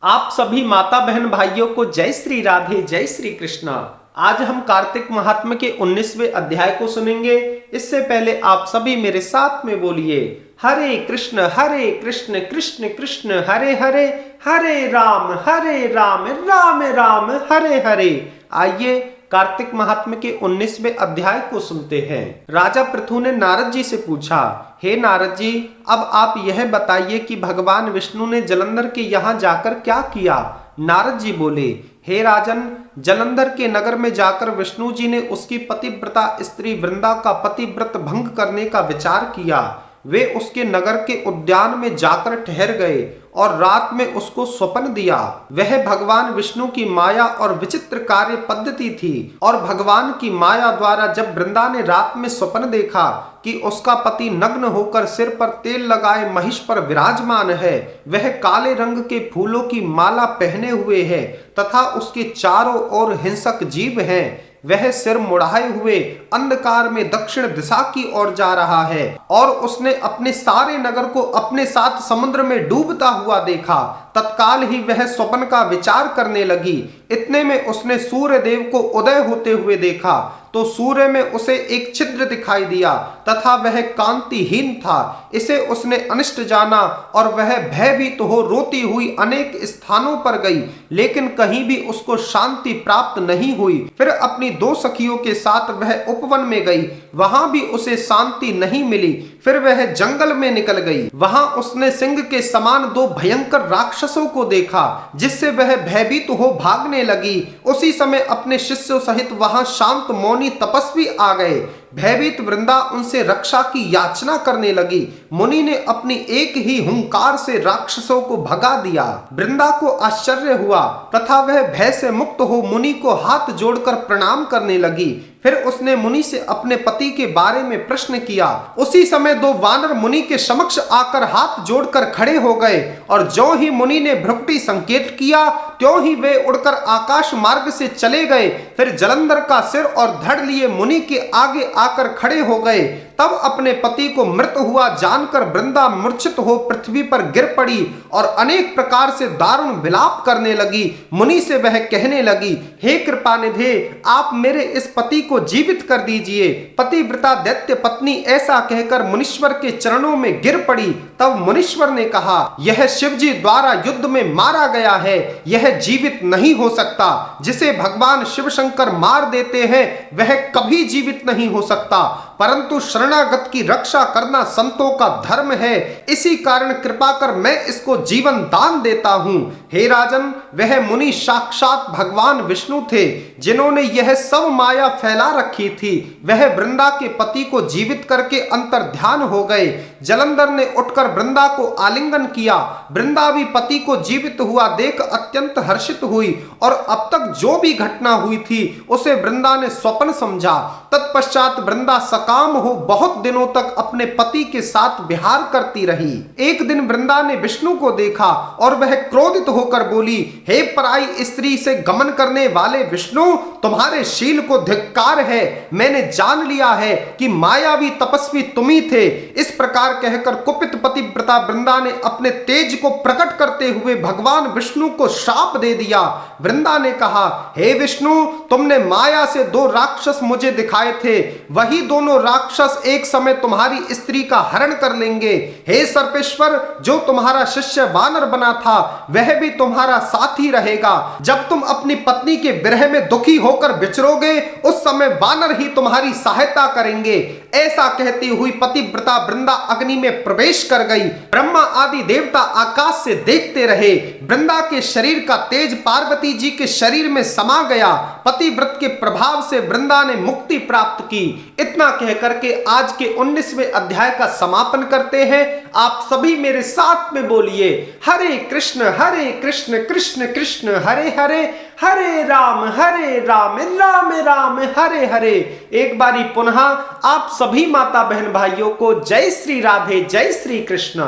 आप सभी माता बहन भाइयों को जय श्री राधे, जय श्री कृष्णा। आज हम कार्तिक महात्म्य के 19वें अध्याय को सुनेंगे। इससे पहले आप सभी मेरे साथ में बोलिए हरे कृष्ण कृष्ण कृष्ण हरे हरे, हरे राम राम राम हरे हरे। आइए कार्तिक महात्म्य के 19वें अध्याय को सुनते हैं। राजा पृथु ने नारद जी से पूछा, हे नारद जी, अब आप यह बताइए कि भगवान विष्णु ने जलंधर के यहाँ जाकर क्या किया। नारद जी बोले, हे राजन, जलंधर के नगर में जाकर विष्णु जी ने उसकी पतिव्रता स्त्री वृंदा का पतिव्रत भंग करने का विचार किया। वे उसके नगर के उद्यान में जाकर ठहर गए और रात में उसको स्वप्न दिया। वह भगवान विष्णु की माया और विचित्र कार्य पद्धति थी। और भगवान की माया द्वारा जब वृंदा ने रात में स्वप्न देखा कि उसका पति नग्न होकर सिर पर तेल लगाए महिष पर विराजमान है, वह काले रंग के फूलों की माला पहने हुए है तथा उसके चारों ओर हिंसक जीव हैं, वह सिर मुड़ाए हुए अंधकार में दक्षिण दिशा की ओर जा रहा है और उसने अपने सारे नगर को अपने साथ समुद्र में डूबता हुआ देखा। तत्काल ही वह स्वप्न का विचार करने लगी। इतने में उसने सूर्य देव को उदय होते हुए देखा तो सूर्य में उसे एक छिद्र दिखाई दिया तथा वह कांतिहीन था। इसे उसने अनिष्ट जाना और वह भयभीत हो रोती हुई अनेक स्थानों पर गई, लेकिन कहीं भी उसको शांति प्राप्त नहीं हुई। फिर अपनी दो सखियों के साथ वह उपवन में गई, वहां भी उसे शांति नहीं मिली। फिर वह जंगल में निकल गई, वहां उसने सिंह के समान दो भयंकर राक्षसों को देखा, जिससे वह भयभीत हो भागने लगी। उसी समय अपने शिष्यों सहित वहां शांत मौनी तपस्वी आ गए। भयभीत वृंदा उनसे रक्षा की याचना करने लगी। मुनि ने अपनी एक ही हुंकार से राक्षसों को भगा दिया। वृंदा को आश्चर्य हुआ तथा वह भय से मुक्त हो मुनि को हाथ जोड़कर प्रणाम करने लगी। फिर उसने मुनि से अपने पति के बारे में प्रश्न किया। उसी समय दो वानर मुनि के समक्ष आकर हाथ जोड़कर खड़े हो गए और ज्यों ही मुनि ने भ्रुकुटी संकेत किया त्यों ही वे उड़कर आकाश मार्ग से चले गए। फिर जलंधर का सिर और धड़ लिए मुनि के आगे आकर खड़े हो गए। तब अपने पति को मृत हुआ जानकर वृंदा मूर्छित हो पृथ्वी पर गिर पड़ी और अनेक प्रकार से दारुण विलाप करने लगी। मुनि से वह कहने लगी, हे कृपानिधे, आप मेरे इस पति को जीवित कर दीजिए। पतिव्रता दैत्य पत्नी ऐसा कहकर मुनीश्वर के चरणों में गिर पड़ी। तब मुनीश्वर ने कहा, यह शिवजी द्वारा युद्ध में मारा गया है, यह जीवित नहीं हो सकता। जिसे भगवान शिव शंकर मार देते हैं वह कभी जीवित नहीं हो सकता, परंतु शरणागत की रक्षा करना संतों का धर्म है। इसी कारण कृपा कर मैं इसको जीवन दान देता हूं। हे राजन, वह मुनि साक्षात भगवान विष्णु थे, जिन्होंने यह सब माया फैला रखी थी। वह वृंदा के पति को जीवित करके अंतर ध्यान हो गए। जलंधर ने उठकर वृंदा को आलिंगन किया। वृंदा भी पति को जीवित हुआ देख अत्यंत हर्षित हुई और अब तक जो भी घटना हुई थी उसे वृंदा ने स्वप्न समझा। तत्पश्चात वृंदा सकाम हो बहुत दिनों तक अपने पति के साथ विहार करती रही। एक दिन वृंदा ने विष्णु को देखा और वह क्रोधित होकर बोली, हे पराई स्त्री से गमन करने वाले विष्णु, तुम्हारे शील को धिक्कार है। मैंने जान लिया है कि मायावी तपस्वी तुम ही थे। इस प्रकार कहकर कुपित पतिव्रता वृंदा ने अपने तेज को प्रकट करते हुए भगवान विष्णु को श्राप दे दिया। वृंदा ने कहा, हे विष्णु, तुमने माया से दो राक्षस मुझे दिखाए थे, वही दोनों राक्षस एक समय तुम्हारी स्त्री का हरण कर लेंगे। हे सर्पेश्वर, जो तुम्हारा शिष्य वानर बना था वह भी तुम्हारा साथी रहेगा। जब तुम अपनी पत्नी के विरह में दुखी होकर विचरोगे उस समय वानर ही तुम्हारी सहायता करेंगे। ऐसा कहती हुई पतिव्रता वृंदा अग्नि में प्रवेश कर गई। ब्रह्मा आदि देवता आकाश से देखते रहे। वृंदा के शरीर का तेज पार्वती जी के शरीर में समा गया। पतिव्रत के प्रभाव से वृंदा ने मुक्ति प्राप्त की। इतना कहकर के आज के 19वें अध्याय का समापन करते हैं। आप सभी मेरे साथ में बोलिए हरे कृष्ण कृष्ण कृष्ण हरे हरे, हरे राम राम राम हरे हरे। एक बारी पुनः आप सभी माता बहन भाइयों को जय श्री राधे, जय श्री कृष्ण।